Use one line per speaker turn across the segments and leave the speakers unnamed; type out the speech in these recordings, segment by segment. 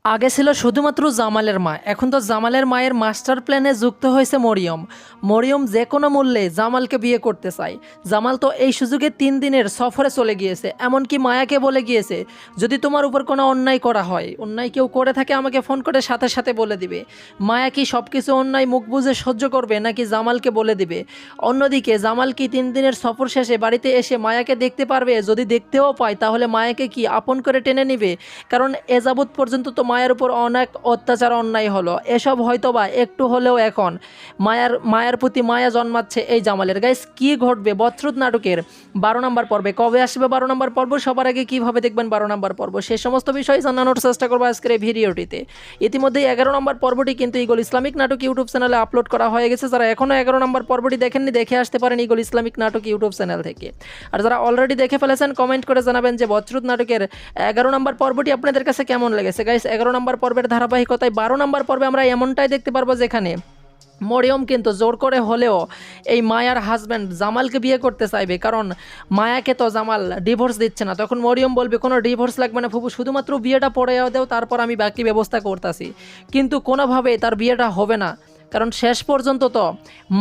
আগে ছিল শুধুমাত্র জামালের মা, এখন তো জামালের মায়ের মাস্টার প্ল্যানে যুক্ত হয়েছে মরিয়ম। মরিয়ম যে কোনো মূল্যে জামালকে বিয়ে করতে চায়। জামাল তো এই সুযোগে 3 দিনের সফরে চলে গিয়েছে, এমনকি মায়াকে বলে গিয়েছে যদি তোমার উপর কোনো অন্যায় করা হয়, অন্যায় কেউ করে থাকে আমাকে ফোন করে সাথে সাথে বলে দিবে। মায়া কি সব কিছু অন্যায় মুখ বুঝে সহ্য করবে নাকি জামালকে বলে দিবে? অন্যদিকে জামাল কি 3 দিনের সফর শেষে বাড়িতে এসে মায়াকে দেখতে পারবে? যদি দেখতেও পায় তাহলে মায়াকে কি আপন করে টেনে নিবে? কারণ এ যাবৎ পর্যন্ত তো মায়ের উপর অনেক অত্যাচার অন্যায় হলো, এসব হয়তোবা একটু হলেও এখন মায়ের প্রতি মায়া জন্মাচ্ছে এই জামালের। গাইস, কি ঘটবে বচ্রুত নাটকের 12 নম্বর পর্বে? কবে আসবে 12 নম্বর পর্ব? সবার আগে কিভাবে দেখবেন 12 নম্বর পর্ব, সে সমস্ত বিষয় জানানোর চেষ্টা করবো আজকের এই ভিডিওটিতে। ইতিমধ্যে 11 নম্বর পর্বটি কিন্তু ইগল ইসলামিক নাটক ইউটিউব চ্যানেলে আপলোড করা হয়ে গেছে। যারা এখনও 11 নম্বর পর্বটি দেখেননি, দেখে আসতে পারেন ইগল ইসলামিক নাটক ইউটিউব চ্যানেল থেকে। আর যারা অলরেডি দেখে ফেলেছেন কমেন্ট করে জানাবেন যে বচ্রুত নাটকের 11 নম্বর পর্বটি আপনাদের কাছে কেমন লেগেছে। গাইস, 11 নম্বর পর্বের ধারাবাহিকতায় 12 নম্বর পর্বে আমরা এমনটাই দেখতে পারবো যেখানে মরিয়ম কিন্তু জোর করে হলেও এই মায়ার হাজব্যান্ড জামালকে বিয়ে করতে চাইবে, কারণ মায়াকে তো জামাল ডিভোর্স দিচ্ছে না। তখন মরিয়ম বলবে কোনো ডিভোর্স লাগবে না ফুপু, শুধুমাত্র বিয়েটা পড়ে দাও, তারপর আমি বাকি ব্যবস্থা করতেছি। কিন্তু কোনোভাবে তার বিয়েটা হবে না, কারণ শেষ পর্যন্ত তো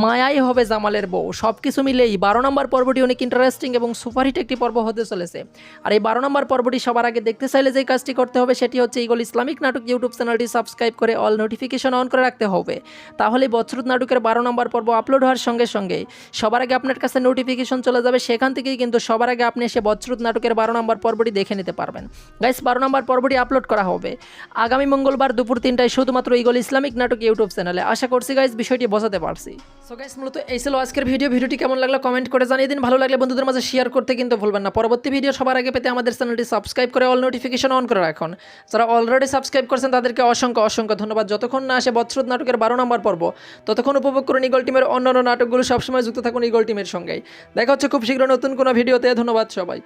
মায়াই হবে জামালের বউ। সব কিছু মিলেই 12 নম্বর পর্বটি অনেক ইন্টারেস্টিং এবং সুপারহিট একটি পর্ব হতে চলেছে। আর এই 12 নম্বর পর্বটি সবার আগে দেখতে চাইলে যে কাজটি করতে হবে সেটি হচ্ছে ইগল ইসলামিক নাটক ইউটিউব চ্যানেলটি সাবস্ক্রাইব করে অল নোটিফিকেশন অন করে রাখতে হবে। তাহলে বচ্রুত নাটকের 12 নম্বর পর্ব আপলোড হওয়ার সঙ্গে সঙ্গে সবার আগে আপনার কাছে নোটিফিকেশন চলে যাবে, সেখান থেকেই কিন্তু সবার আগে আপনি এসে বচ্রুত নাটকের 12 নম্বর পর্বটি দেখে নিতে পারবেন। গাইস, 12 নম্বর পর্বটি আপলোড করা হবে আগামী মঙ্গলবার দুপুর 3টায় শুধুমাত্র ইগল ইসলামিক নাটক ইউটিউব চ্যানেলে। আশা করছি গাইস বিষয়টি বোঝাতে পারছি। সো গাইস, মূলত এই ছিল আজকের ভিডিওটি কেমন লাগলো কমেন্ট করে জানিয়ে দিন। ভালো লাগলে বন্ধুদের মাঝে শেয়ার করতে কিন্তু ভুলবেন না। পরবর্তী ভিডিও সবার আগে পেতে আমাদের চ্যানেলটি সাবস্ক্রাইব করে অল নোটিফিকেশন অন করে রাখুন। যারা অলরেডি সাবস্ক্রাইব করছেন তাদেরকে অসংখ্য অসংখ্য ধন্যবাদ। যতক্ষণ না আসে বচ্রুত নাটকের 12 নম্বর পর্ব, ততক্ষণ উপভোগ করুন ইগল টিমের অন্যান্য নাটকগুলো। সবসময় যুক্ত থাকুন ইগল টিমের সঙ্গেই। দেখা হচ্ছে খুব শীঘ্র নতুন কোনো ভিডিওতে। ধন্যবাদ সবাই।